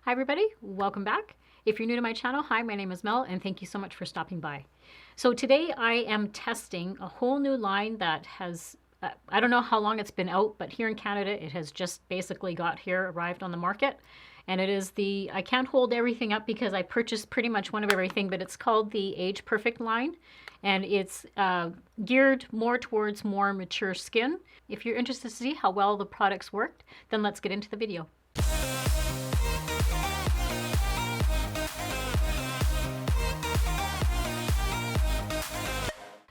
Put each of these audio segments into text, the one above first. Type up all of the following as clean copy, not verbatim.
Hi everybody, welcome back. If you're new to my channel, hi, my name is Mel and thank you so much for stopping by. So today I am testing a whole new line that has, I don't know how long it's been out, but here in Canada it has just basically arrived on the market. And it is I can't hold everything up because I purchased pretty much one of everything, but it's called the Age Perfect line. And it's geared more towards more mature skin. If you're interested to see how well the products worked, then let's get into the video.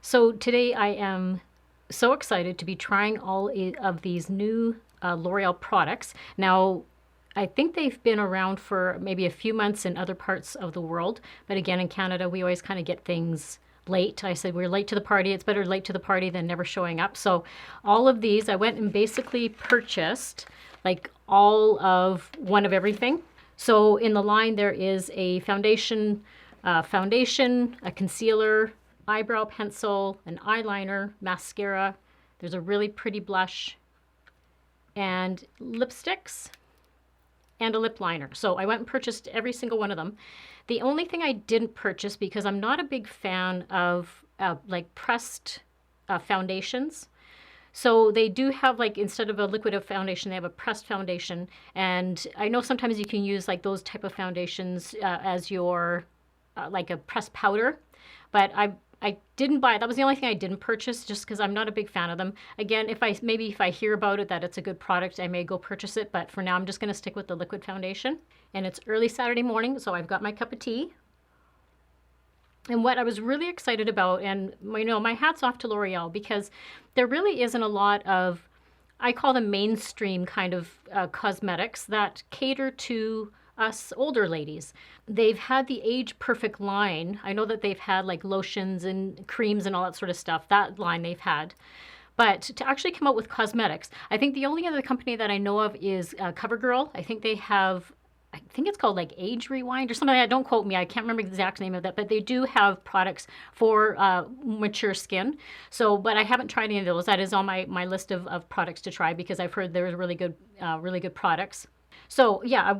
So today I am so excited to be trying all of these new L'Oreal products. Now, I think they've been around for maybe a few months in other parts of the world, but again, in Canada, we always kind of get things late. I said we're late to the party. It's better late to the party than never showing up. So all of these, I went and basically purchased like all of one of everything. So in the line, there is a foundation, a concealer, eyebrow pencil, an eyeliner, mascara. There's a really pretty blush and lipsticks and a lip liner. So I went and purchased every single one of them. The only thing I didn't purchase, because I'm not a big fan of like pressed foundations. So they do have, like, instead of a liquid foundation, they have a pressed foundation. And I know sometimes you can use like those type of foundations as your like a pressed powder, but I didn't buy it. That was the only thing I didn't purchase, just because I'm not a big fan of them. Again, if I hear about it that it's a good product, I may go purchase it. But for now, I'm just going to stick with the liquid foundation. And it's early Saturday morning, so I've got my cup of tea. And what I was really excited about, and my hat's off to L'Oreal, because there really isn't a lot of, I call them mainstream kind of cosmetics that cater to us older ladies. They've had the Age Perfect line. I know that they've had like lotions and creams and all that sort of stuff. That line they've had. But to actually come out with cosmetics, I think the only other company that I know of is CoverGirl. I think it's called like Age Rewind or something like that. Don't quote me. I can't remember the exact name of that, but they do have products for mature skin. So, but I haven't tried any of those. That is on my list of products to try, because I've heard there's really good products. So yeah,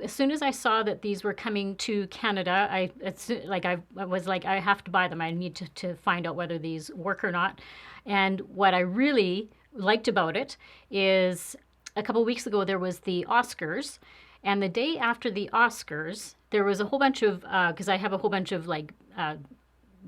as soon as I saw that these were coming to Canada, I was like, I have to buy them. I need to find out whether these work or not. And what I really liked about it is a couple of weeks ago, there was the Oscars. And the day after the Oscars, there was a whole bunch of, because I have a whole bunch of like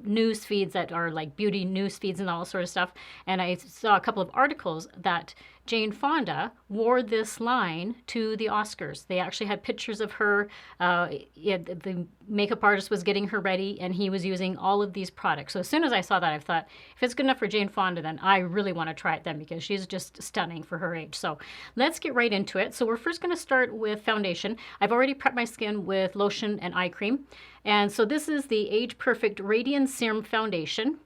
news feeds that are like beauty news feeds and all that sort of stuff. And I saw a couple of articles that Jane Fonda wore this line to the Oscars. They actually had pictures of her. The makeup artist was getting her ready, and he was using all of these products. So as soon as I saw that, I thought, if it's good enough for Jane Fonda, then I really want to try it then, because she's just stunning for her age. So let's get right into it. So we're first going to start with foundation. I've already prepped my skin with lotion and eye cream. And so this is the Age Perfect Radiant Serum Foundation.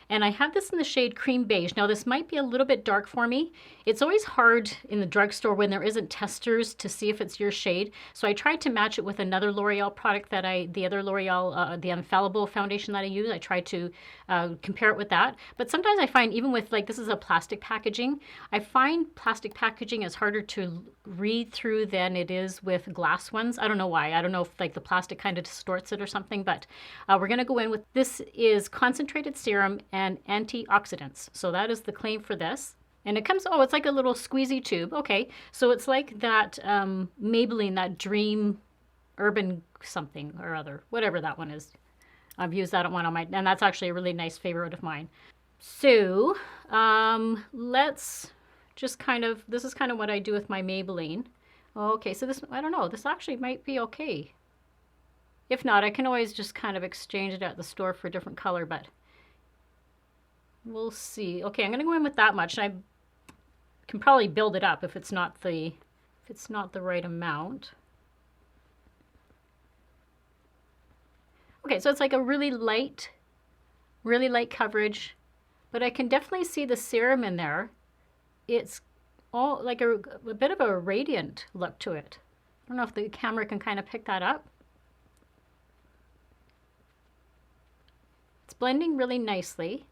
And I have this in the shade Cream Beige. Now, this might be a little bit dark for me. It's always hard in the drugstore when there isn't testers to see if it's your shade. So I tried to match it with another L'Oreal product the other L'Oreal, the Infallible foundation that I use. I tried to compare it with that. But sometimes I find, even with, like, this is a plastic packaging, I find plastic packaging is harder to read through than it is with glass ones. I don't know why. I don't know if like the plastic kind of distorts it or something, but we're going to go in with, this is concentrated serum and antioxidants. So that is the claim for this. And it comes, oh, it's like a little squeezy tube. Okay, so it's like that Maybelline, that Dream Urban something or other, whatever that one is. I've used that one on my, and that's actually a really nice favorite of mine. So let's just this is kind of what I do with my Maybelline. Okay, so this, I don't know, this actually might be okay. If not, I can always just kind of exchange it at the store for a different color, but we'll see. Okay, I'm going to go in with that much. And I can probably build it up if it's not the right amount. Okay, so it's like a really light coverage, but I can definitely see the serum in there. It's all like a bit of a radiant look to it. I don't know if the camera can kind of pick that up. It's blending really nicely.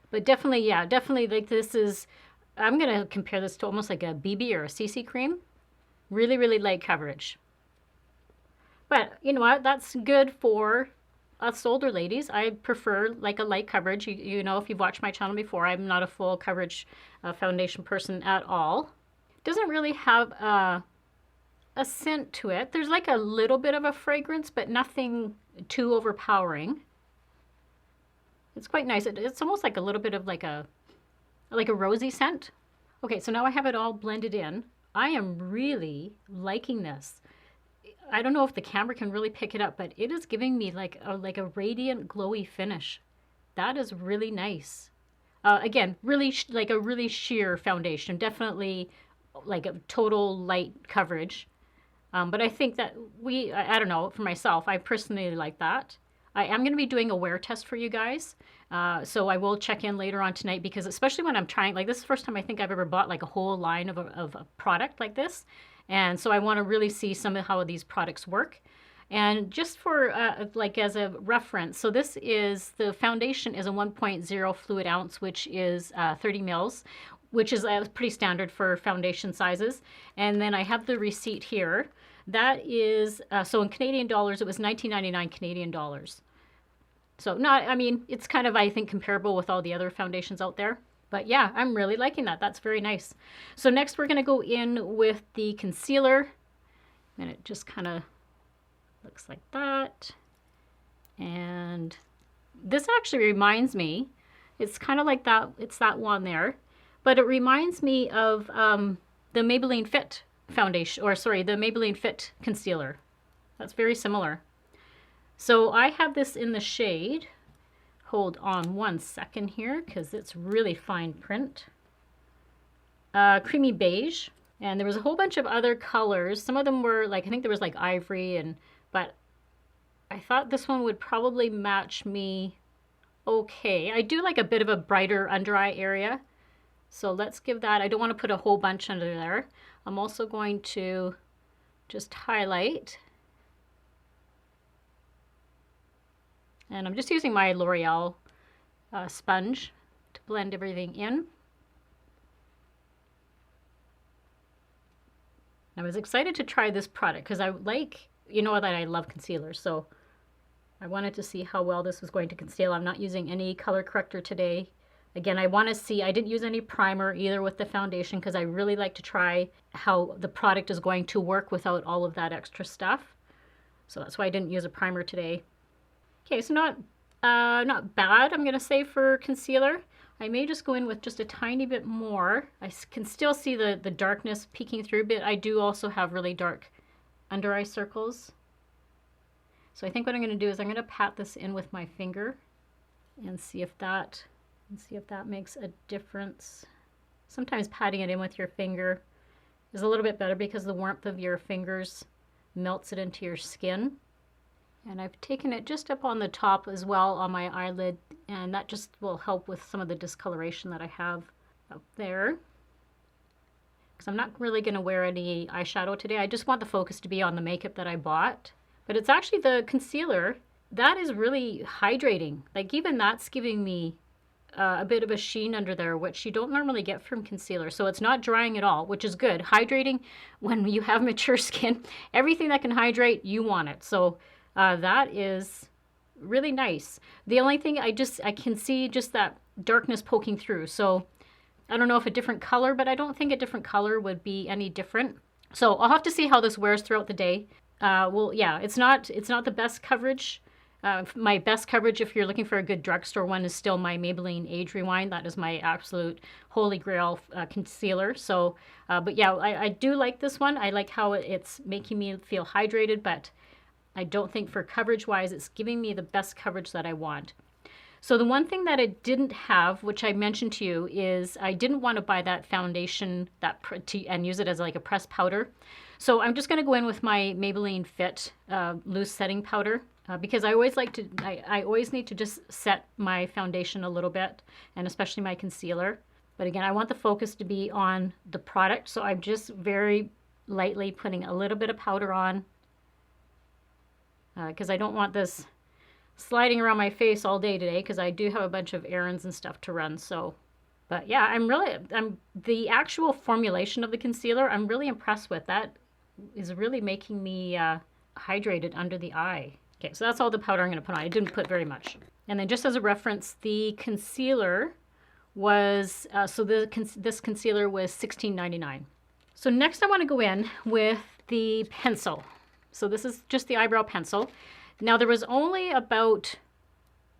But definitely, yeah, definitely, like, this is, I'm going to compare this to almost like a BB or a CC cream. Really, really light coverage. But you know what? That's good for us older ladies. I prefer like a light coverage. You know, if you've watched my channel before, I'm not a full coverage foundation person at all. Doesn't really have a scent to it. There's like a little bit of a fragrance, but nothing too overpowering. It's quite nice. It's almost like a little bit of like a rosy scent. Okay, so now I have it all blended in. I am really liking this. I don't know if the camera can really pick it up, but it is giving me like a radiant, glowy finish. That is really nice. Again, really like a really sheer foundation. Definitely like a total light coverage. But I think that I don't know, for myself, I personally like that. I am going to be doing a wear test for you guys. So I will check in later on tonight because especially when I'm trying, like this is the first time I think I've ever bought like a whole line of a product like this. And so I want to really see some of how these products work. And just for like as a reference, so this is, the foundation is a 1.0 fluid ounce, which is 30 mils, which is pretty standard for foundation sizes. And then I have the receipt here. That is, so in Canadian dollars, it was 19.99 Canadian dollars. So not, I mean, it's kind of, I think, comparable with all the other foundations out there. But yeah, I'm really liking that. That's very nice. So next we're going to go in with the concealer. And it just kind of looks like that. And this actually reminds me, it's kind of like that, it's that one there. But it reminds me of the Maybelline Fit foundation, or sorry, the Maybelline Fit concealer. That's very similar. So I have this in the shade, hold on one second here because it's really fine print, creamy beige. And there was a whole bunch of other colors. Some of them were like, I think there was like ivory, but I thought this one would probably match me okay. I do like a bit of a brighter under eye area. So let's give that, I don't want to put a whole bunch under there. I'm also going to just highlight. And I'm just using my L'Oreal sponge to blend everything in. I was excited to try this product because I like, you know that I love concealers, so I wanted to see how well this was going to conceal. I'm not using any color corrector today. Again, I want to see, I didn't use any primer either with the foundation because I really like to try how the product is going to work without all of that extra stuff. So that's why I didn't use a primer today. Okay, so not bad, I'm going to say, for concealer. I may just go in with just a tiny bit more. I can still see the darkness peeking through, but I do also have really dark under eye circles. So I think what I'm going to do is I'm going to pat this in with my finger and see if that makes a difference. Sometimes patting it in with your finger is a little bit better because the warmth of your fingers melts it into your skin. And I've taken it just up on the top as well on my eyelid, and that just will help with some of the discoloration that I have up there. Because I'm not really going to wear any eyeshadow today. I just want the focus to be on the makeup that I bought. But it's actually the concealer that is really hydrating. Like even that's giving me a bit of a sheen under there, which you don't normally get from concealer. So it's not drying at all, which is good. Hydrating, when you have mature skin, everything that can hydrate, you want it. So that is really nice. The only thing I can see just that darkness poking through. So I don't know if a different color, but I don't think a different color would be any different. So I'll have to see how this wears throughout the day. Well, yeah, it's not the best coverage. My best coverage, if you're looking for a good drugstore one, is still my Maybelline Age Rewind. That is my absolute holy grail concealer. So, but yeah, I do like this one. I like how it's making me feel hydrated, but I don't think for coverage-wise, it's giving me the best coverage that I want. So the one thing that I didn't have, which I mentioned to you, is I didn't want to buy that foundation and use it as like a pressed powder. So I'm just going to go in with my Maybelline Fit loose setting powder because I always I always need to just set my foundation a little bit, and especially my concealer. But again, I want the focus to be on the product, so I'm just very lightly putting a little bit of powder on because I don't want this sliding around my face all day today because I do have a bunch of errands and stuff to run. So, but yeah, the actual formulation of the concealer, I'm really impressed with that. is really making me hydrated under the eye. Okay, so that's all the powder I'm going to put on. I didn't put very much. And then just as a reference, the concealer was, this concealer was $16.99. So next I want to go in with the pencil. So this is just the eyebrow pencil. Now there was only about,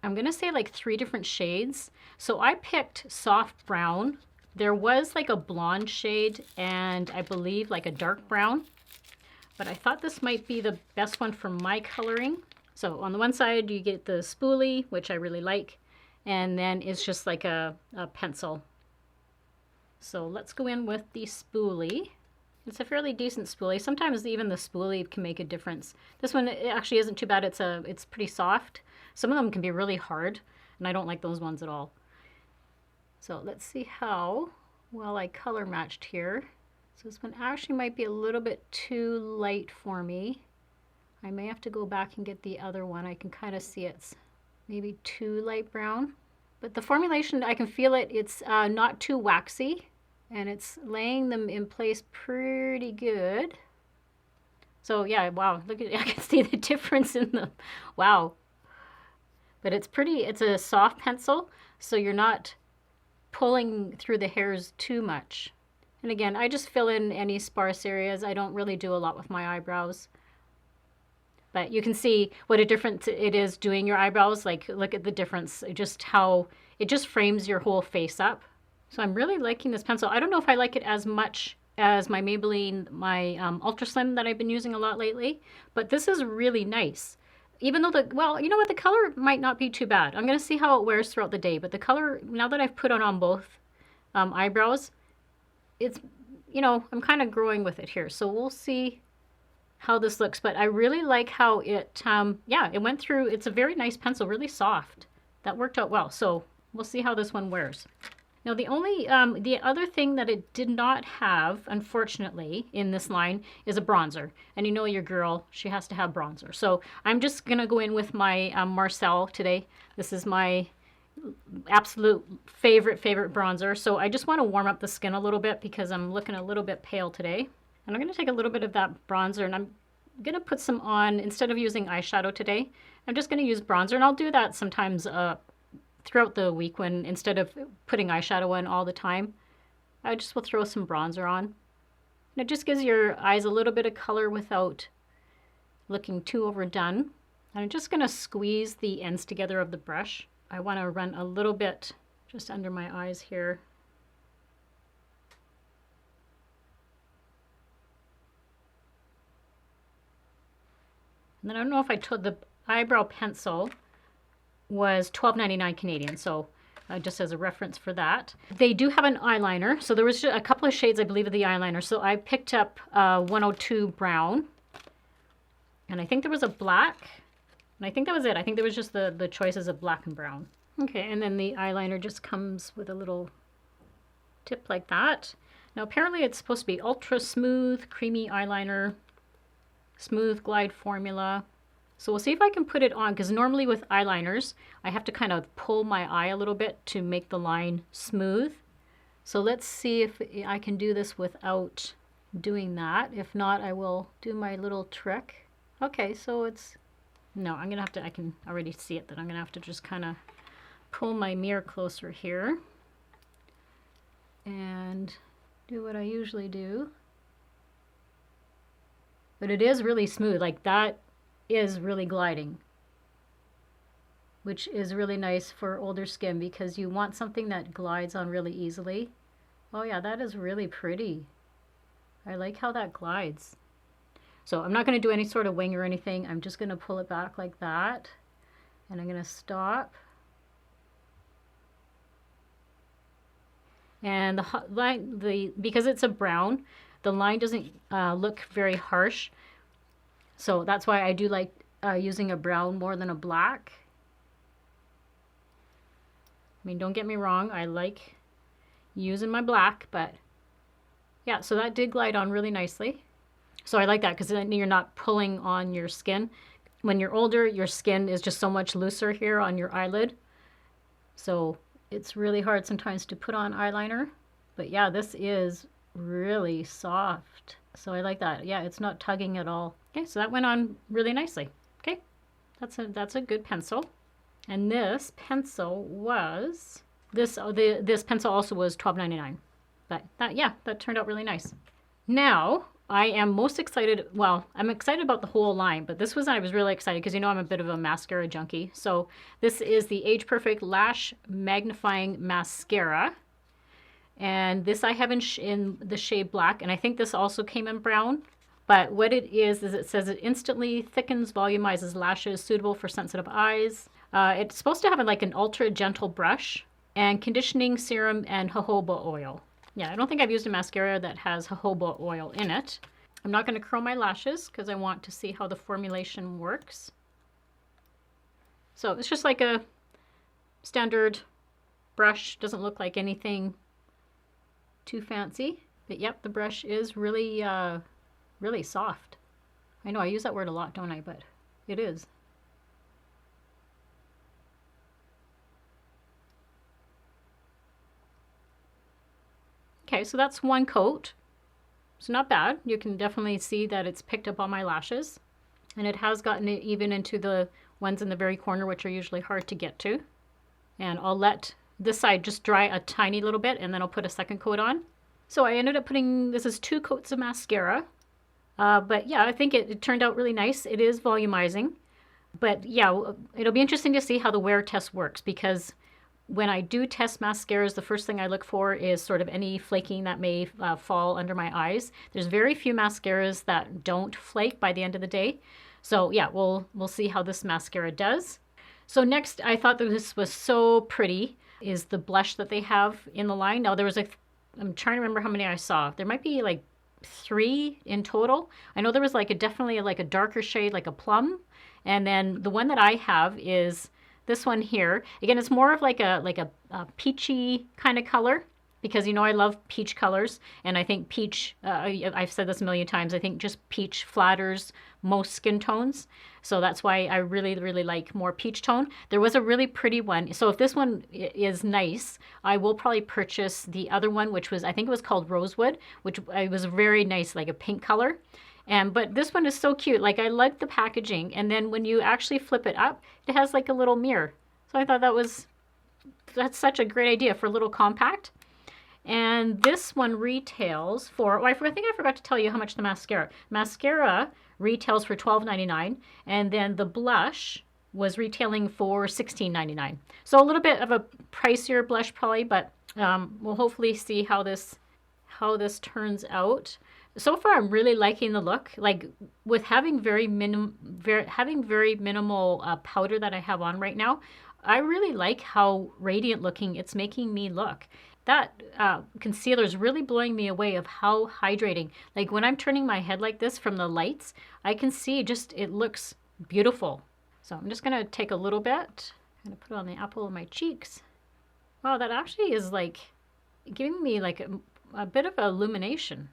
I'm going to say like 3 different shades. So I picked soft brown. There was like a blonde shade and I believe like a dark brown. But I thought this might be the best one for my coloring. So on the one side you get the spoolie, which I really like. And then it's just like a pencil. So let's go in with the spoolie. It's a fairly decent spoolie. Sometimes even the spoolie can make a difference. This one it actually isn't too bad. It's pretty soft. Some of them can be really hard, and I don't like those ones at all. So let's see how well I color matched here. So this one actually might be a little bit too light for me. I may have to go back and get the other one. I can kind of see it's maybe too light brown. But the formulation, I can feel it. It's not too waxy. And it's laying them in place pretty good. So yeah, wow, look at, I can see the difference in them. Wow. But it's pretty, it's a soft pencil, so you're not pulling through the hairs too much. And again, I just fill in any sparse areas. I don't really do a lot with my eyebrows. But you can see what a difference it is doing your eyebrows. Like, look at the difference, just how it just frames your whole face up. So I'm really liking this pencil. I don't know if I like it as much as my Maybelline, my Ultra Slim that I've been using a lot lately, but this is really nice. Even though well, you know what, the color might not be too bad. I'm going to see how it wears throughout the day, but the color, now that I've put it on both eyebrows, it's, you know, I'm kind of growing with it here. So we'll see how this looks, but I really like how it, yeah, it went through. It's a very nice pencil, really soft. That worked out well. So we'll see how this one wears. Now the only, the other thing that it did not have, unfortunately, in this line is a bronzer. And you know your girl, she has to have bronzer. So I'm just going to go in with my Marcel today. This is my absolute favorite bronzer. So I just want to warm up the skin a little bit because I'm looking a little bit pale today. And I'm going to take a little bit of that bronzer and I'm going to put some on, instead of using eyeshadow today, I'm just going to use bronzer. And I'll do that sometimes throughout the week when, instead of putting eyeshadow on all the time, I just will throw some bronzer on. And it just gives your eyes a little bit of color without looking too overdone. And I'm just going to squeeze the ends together of the brush. I want to run a little bit just under my eyes here. And then I don't know if I told, the eyebrow pencil was $12.99 Canadian, so just as a reference for that. They do have an eyeliner, so there was a couple of shades, I believe, of the eyeliner. So I picked up 102 brown, and I think there was a black, and I think that was it. I think there was just the choices of black and brown. Okay, and then the eyeliner just comes with a little tip like that. Now apparently it's supposed to be ultra smooth, creamy eyeliner, smooth glide formula. So we'll see if I can put it on, because normally with eyeliners, I have to kind of pull my eye a little bit to make the line smooth. So let's see if I can do this without doing that. If not, I will do my little trick. Okay, so it's, no, I'm going to have to, I can already see it, that I'm going to have to just kind of pull my mirror closer here and do what I usually do. But it is really smooth, like that is really gliding, which is really nice for older skin because you want something that glides on really easily. Oh yeah, that is really pretty. I like how that glides. So I'm not going to do any sort of wing or anything. I'm just going to pull it back like that, and I'm going to stop. And the line, because it's a brown, the line doesn't look very harsh. So that's why I do like using a brown more than a black. I mean, don't get me wrong, I like using my black, but yeah, so that did glide on really nicely. So I like that because then you're not pulling on your skin. When you're older, your skin is just so much looser here on your eyelid. So it's really hard sometimes to put on eyeliner. But yeah, this is really soft. So I like that. Yeah, it's not tugging at all. Okay, so that went on really nicely. Okay, that's a good pencil. And this pencil was this pencil also was $12.99. But that turned out really nice. Now, I am most excited, well, I'm excited about the whole line, but this was, I was really excited because you know I'm a bit of a mascara junkie. So this is the Age Perfect Lash Magnifying Mascara. And this I have in the shade black, and I think this also came in brown. But what it is it says it instantly thickens, volumizes lashes, suitable for sensitive eyes. It's supposed to have like an ultra gentle brush and conditioning serum and jojoba oil. Yeah, I don't think I've used a mascara that has jojoba oil in it. I'm not going to curl my lashes because I want to see how the formulation works. So it's just like a standard brush. Doesn't look like anything too fancy. But yep, the brush is really, really soft. I know I use that word a lot, don't I? But it is. Okay, so that's one coat. So not bad. You can definitely see that it's picked up on my lashes. And it has gotten it even into the ones in the very corner, which are usually hard to get to. And I'll let this side just dry a tiny little bit, and then I'll put a second coat on. So I ended up putting, this is 2 coats of mascara. But yeah, I think it turned out really nice. It is volumizing. But yeah, it'll be interesting to see how the wear test works, because when I do test mascaras, the first thing I look for is sort of any flaking that may fall under my eyes. There's very few mascaras that don't flake by the end of the day. So yeah, we'll see how this mascara does. So next, I thought that this was so pretty, is the blush that they have in the line. Now there was I'm trying to remember how many I saw. There might be like 3 in total. I know there was like definitely like a darker shade, like a plum. And then the one that I have is this one here. Again, it's more of like a peachy kind of color, because you know I love peach colors, and I think peach, I've said this a million times, I think just peach flatters most skin tones. So that's why I really, really like more peach tone. There was a really pretty one. So if this one is nice, I will probably purchase the other one, which was, I think it was called Rosewood, which was very nice, like a pink color. But this one is so cute. Like, I like the packaging. And then when you actually flip it up, it has like a little mirror. So I thought that's such a great idea for a little compact. And this one retails for, oh, I think I forgot to tell you how much the mascara retails for $12.99, and then the blush was retailing for $16.99. So a little bit of a pricier blush probably, but we'll hopefully see how this turns out. So far, I'm really liking the look. Like, with having very minimal powder that I have on right now, I really like how radiant looking it's making me look. That concealer is really blowing me away of how hydrating. Like, when I'm turning my head like this from the lights, I can see just, it looks beautiful. So I'm just going to take a little bit. I'm going to put it on the apple of my cheeks. Wow, that actually is like giving me like a bit of illumination.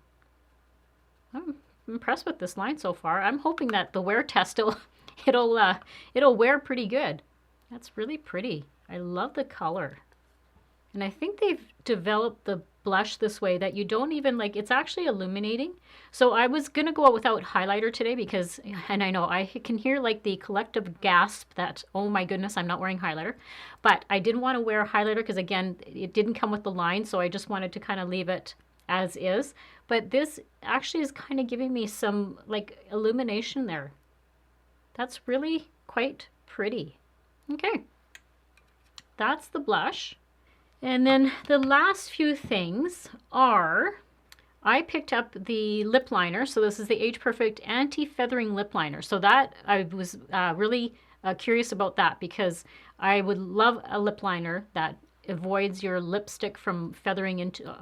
I'm impressed with this line so far. I'm hoping that the wear test it'll wear pretty good. That's really pretty. I love the color. And I think they've developed the blush this way that you don't even like, it's actually illuminating. So I was going to go out without highlighter today because, and I know I can hear like the collective gasp that, oh my goodness, I'm not wearing highlighter. But I didn't want to wear highlighter because, again, it didn't come with the line. So I just wanted to kind of leave it as is. But this actually is kind of giving me some like illumination there. That's really quite pretty. Okay, that's the blush. And then the last few things are, I picked up the lip liner. So this is the Age Perfect Anti-Feathering Lip Liner. So that, I was really curious about that, because I would love a lip liner that avoids your lipstick from feathering into,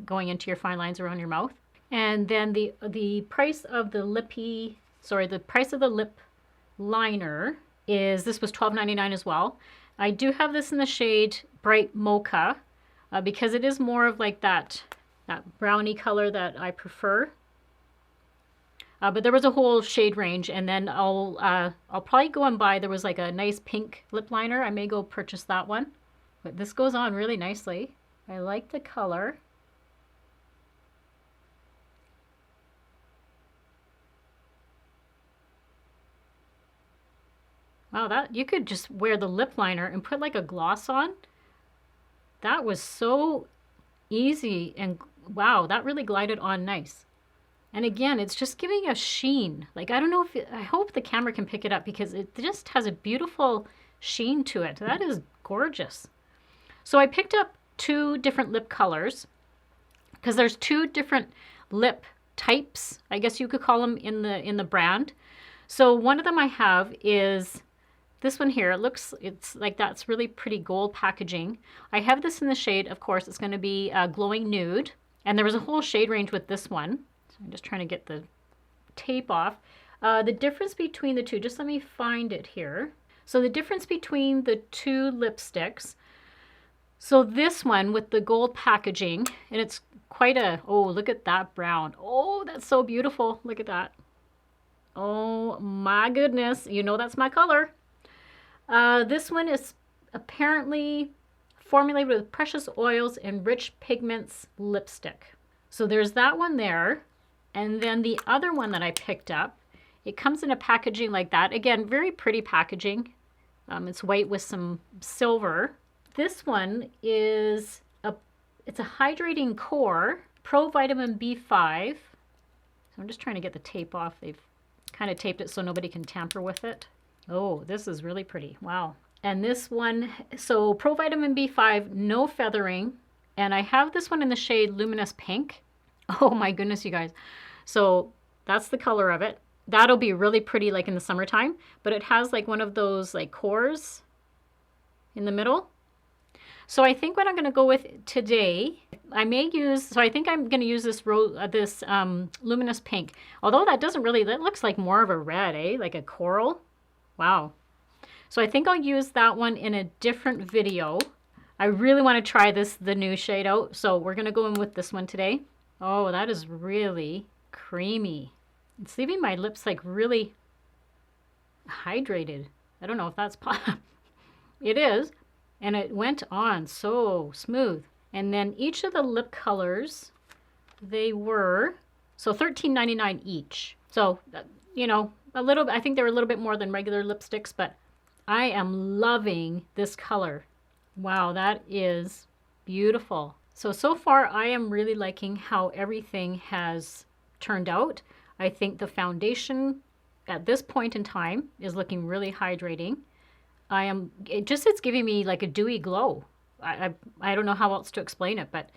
going into your fine lines around your mouth. And then the price of the lip liner is, this was $12.99 as well. I do have this in the shade Bright Mocha because it is more of like that brownie color that I prefer. But there was a whole shade range, and then I'll probably go and buy, there was like a nice pink lip liner. I may go purchase that one. But this goes on really nicely. I like the color. Wow, that you could just wear the lip liner and put like a gloss on. That was so easy and wow, that really glided on nice. And again, it's just giving a sheen. Like, I don't know if I hope the camera can pick it up because it just has a beautiful sheen to it. That is gorgeous. So I picked up two different lip colors because there's two different lip types, I guess you could call them in the brand. So one of them I have is this one here. It's like that's really pretty gold packaging. I have this in the shade, of course, it's going to be glowing nude. And there was a whole shade range with this one. So I'm just trying to get the tape off. The difference between the two, just let me find it here. So the difference between the two lipsticks, so this one with the gold packaging, and it's quite a, oh, look at that brown. Oh, that's so beautiful. Look at that. Oh my goodness. You know that's my color. This one is apparently formulated with precious oils and rich pigments lipstick. So there's that one there. And then the other one that I picked up, it comes in a packaging like that. Again, very pretty packaging. It's white with some silver. This one is it's a hydrating core, Pro Vitamin B5. So I'm just trying to get the tape off. They've kind of taped it so nobody can tamper with it. Oh, this is really pretty. Wow. And this one, so Pro Vitamin B5, no feathering. And I have this one in the shade Luminous Pink. Oh my goodness, you guys. So that's the color of it. That'll be really pretty like in the summertime, but it has like one of those like cores in the middle. So I think what I'm going to go with today, I may use, so I think I'm going to use this Luminous Pink. Although that doesn't really, that looks like more of a red, eh? Like a coral. Wow. So I think I'll use that one in a different video. I really want to try the new shade out. So we're going to go in with this one today. Oh, that is really creamy. It's leaving my lips like really hydrated. I don't know if that's possible. It is. And it went on so smooth. And then each of the lip colors, they were, so $13.99 each. So, you know, I think they were a little bit more than regular lipsticks, but I am loving this color. Wow, that is beautiful. So far I am really liking how everything has turned out. I think the foundation at this point in time is looking really hydrating. It's giving me like a dewy glow. I don't know how else to explain it, but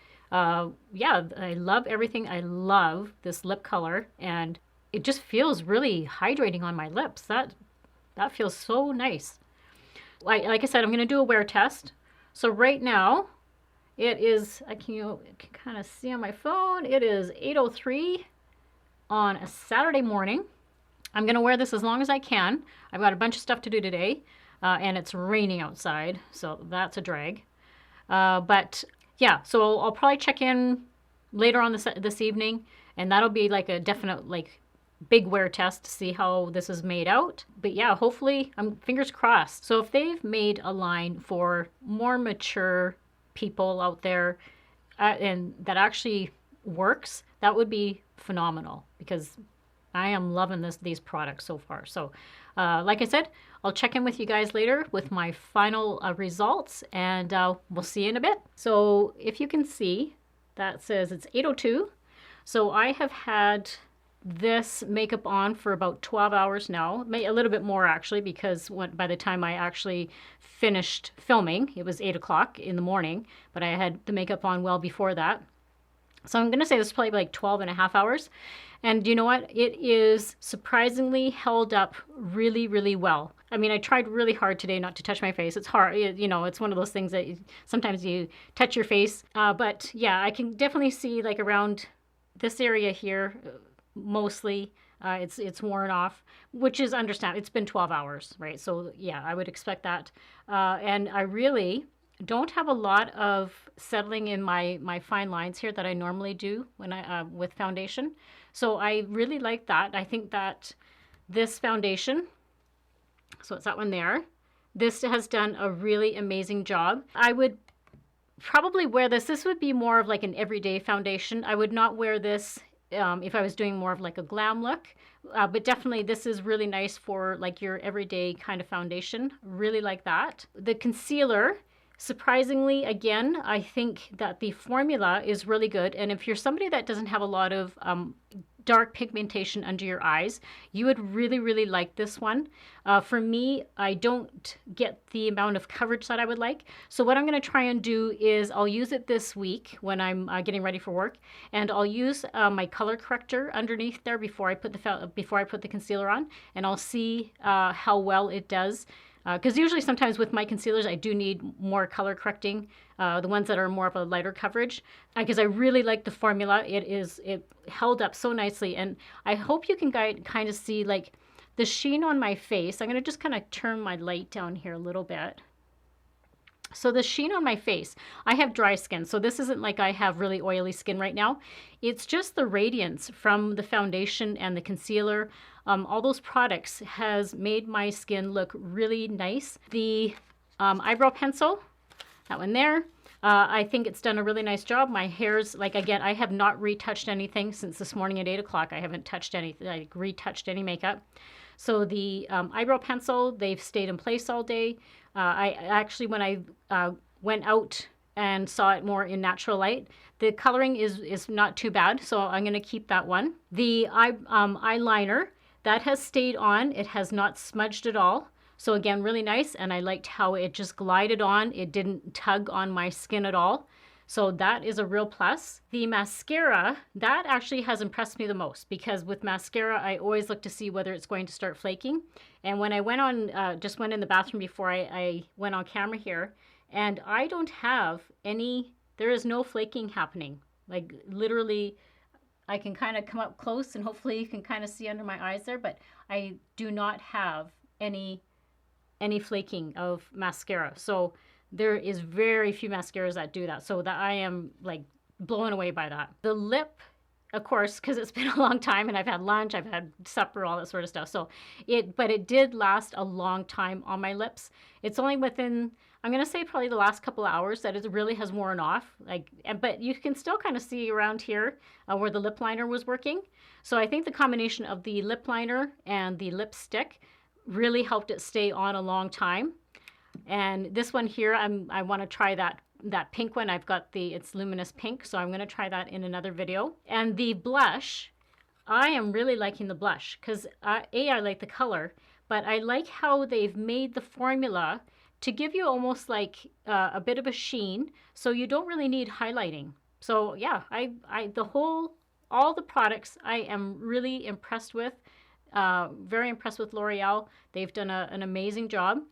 yeah, I love everything. I love this lip color, and it just feels really hydrating on my lips. That feels so nice. Like I said, I'm going to do a wear test. So right now, it is, you can kind of see on my phone, it is 8:03 on a Saturday morning. I'm going to wear this as long as I can. I've got a bunch of stuff to do today, and it's raining outside, so that's a drag. But yeah, so I'll probably check in later on this evening, and that'll be like a definite like big wear test to see how this is made out. But yeah, hopefully, I'm fingers crossed. So if they've made a line for more mature people out there and that actually works, that would be phenomenal, because I am loving these products so far. So like I said, I'll check in with you guys later with my final results, and we'll see you in a bit. So if you can see, that says it's 8:02. So I have had this makeup on for about 12 hours now, a little bit more actually, because by the time I actually finished filming, it was 8 o'clock in the morning, but I had the makeup on well before that. So I'm going to say this is probably like 12 and a half hours. And you know what? It is surprisingly held up really, really well. I mean, I tried really hard today not to touch my face. It's hard. You know, it's one of those things that sometimes you touch your face. But yeah, I can definitely see like around this area here, mostly it's worn off, which is understandable. It's been 12 hours, right? So yeah, I would expect that. And I really don't have a lot of settling in my fine lines here that I normally do when with foundation. So I really like that. I think that this foundation, so it's that one there, this has done a really amazing job. I would probably wear this. This would be more of like an everyday foundation. I would not wear this if I was doing more of like a glam look. But definitely this is really nice for like your everyday kind of foundation. Really like that. The concealer, surprisingly, again, I think that the formula is really good. And if you're somebody that doesn't have a lot of dark pigmentation under your eyes, you would really, really like this one. For me, I don't get the amount of coverage that I would like. So what I'm going to try and do is I'll use it this week when I'm getting ready for work, and I'll use my color corrector underneath there before I put the concealer on, and I'll see how well it does. Because usually sometimes with my concealers, I do need more color correcting, the ones that are more of a lighter coverage, because I really like the formula. It held up so nicely, and I hope you can kind of see like the sheen on my face. I'm going to just kind of turn my light down here a little bit. So the sheen on my face, I have dry skin, so this isn't like I have really oily skin right now. It's just the radiance from the foundation and the concealer. All those products has made my skin look really nice. The eyebrow pencil, that one there, I think it's done a really nice job. My hair's, like, again, I have not retouched anything since this morning at 8 o'clock. I haven't touched anything, like retouched any makeup. So the eyebrow pencil, they've stayed in place all day. I actually, when I went out and saw it more in natural light, the coloring is not too bad. So I'm going to keep that one. The eyeliner, that has stayed on. It has not smudged at all. So again, really nice. And I liked how it just glided on. It didn't tug on my skin at all. So that is a real plus. The mascara, that actually has impressed me the most, because with mascara, I always look to see whether it's going to start flaking. And when I went on, just went in the bathroom before I went on camera here, and I don't have any, there is no flaking happening. Like literally, I can kind of come up close and hopefully you can kind of see under my eyes there, but I do not have any flaking of mascara. So there is very few mascaras that do that. So that I am like blown away by that. The lip, of course, because it's been a long time and I've had lunch, I've had supper, all that sort of stuff. So but it did last a long time on my lips. It's only within, I'm going to say probably the last couple of hours that it really has worn off. But you can still kind of see around here where the lip liner was working. So I think the combination of the lip liner and the lipstick really helped it stay on a long time. And this one here, I want to try that pink one. I've got it's luminous pink, so I'm going to try that in another video. And the blush, I am really liking the blush because I like the color, but I like how they've made the formula to give you almost like a bit of a sheen, so you don't really need highlighting. So yeah, all the products I am really impressed with. Very impressed with L'Oreal. They've done an amazing job.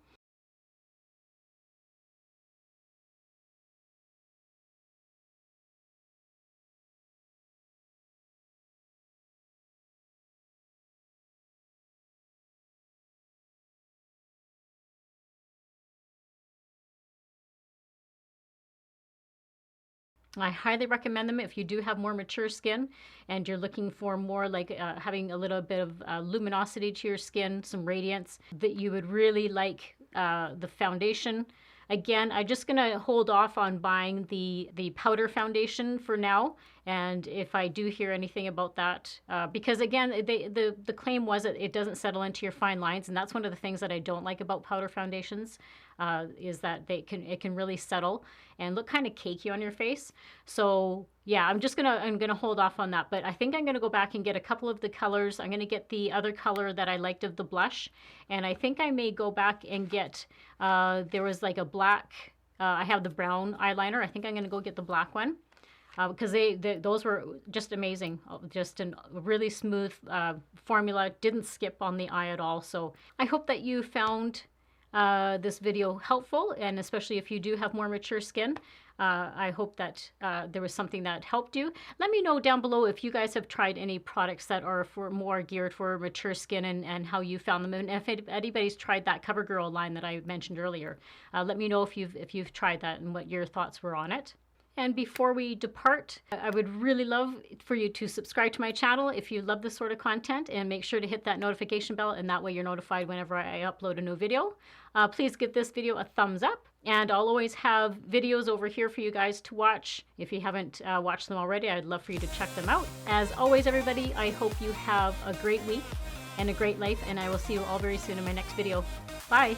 I highly recommend them if you do have more mature skin and you're looking for more like having a little bit of luminosity to your skin, some radiance, that you would really like the foundation. Again, I'm just going to hold off on buying the powder foundation for now. And if I do hear anything about that, because again, the claim was that it doesn't settle into your fine lines. And that's one of the things that I don't like about powder foundations, is that it can really settle and look kind of cakey on your face. So yeah, I'm gonna hold off on that. But I think I'm gonna go back and get a couple of the colors. I'm gonna get the other color that I liked of the blush. And I think I may go back and get, there was like a black, I have the brown eyeliner. I think I'm gonna go get the black one. Because those were just amazing, just a really smooth formula, didn't skip on the eye at all. So I hope that you found this video helpful, and especially if you do have more mature skin. I hope that there was something that helped you. Let me know down below if you guys have tried any products that are more geared for mature skin, and how you found them. And if anybody's tried that CoverGirl line that I mentioned earlier, let me know if you've tried that and what your thoughts were on it. And before we depart, I would really love for you to subscribe to my channel if you love this sort of content, and make sure to hit that notification bell, and that way you're notified whenever I upload a new video. Please give this video a thumbs up, And I'll always have videos over here for you guys to watch. If you haven't watched them already, I'd love for you to check them out. As always, everybody, I hope you have a great week and a great life, and I will see you all very soon in my next video. Bye!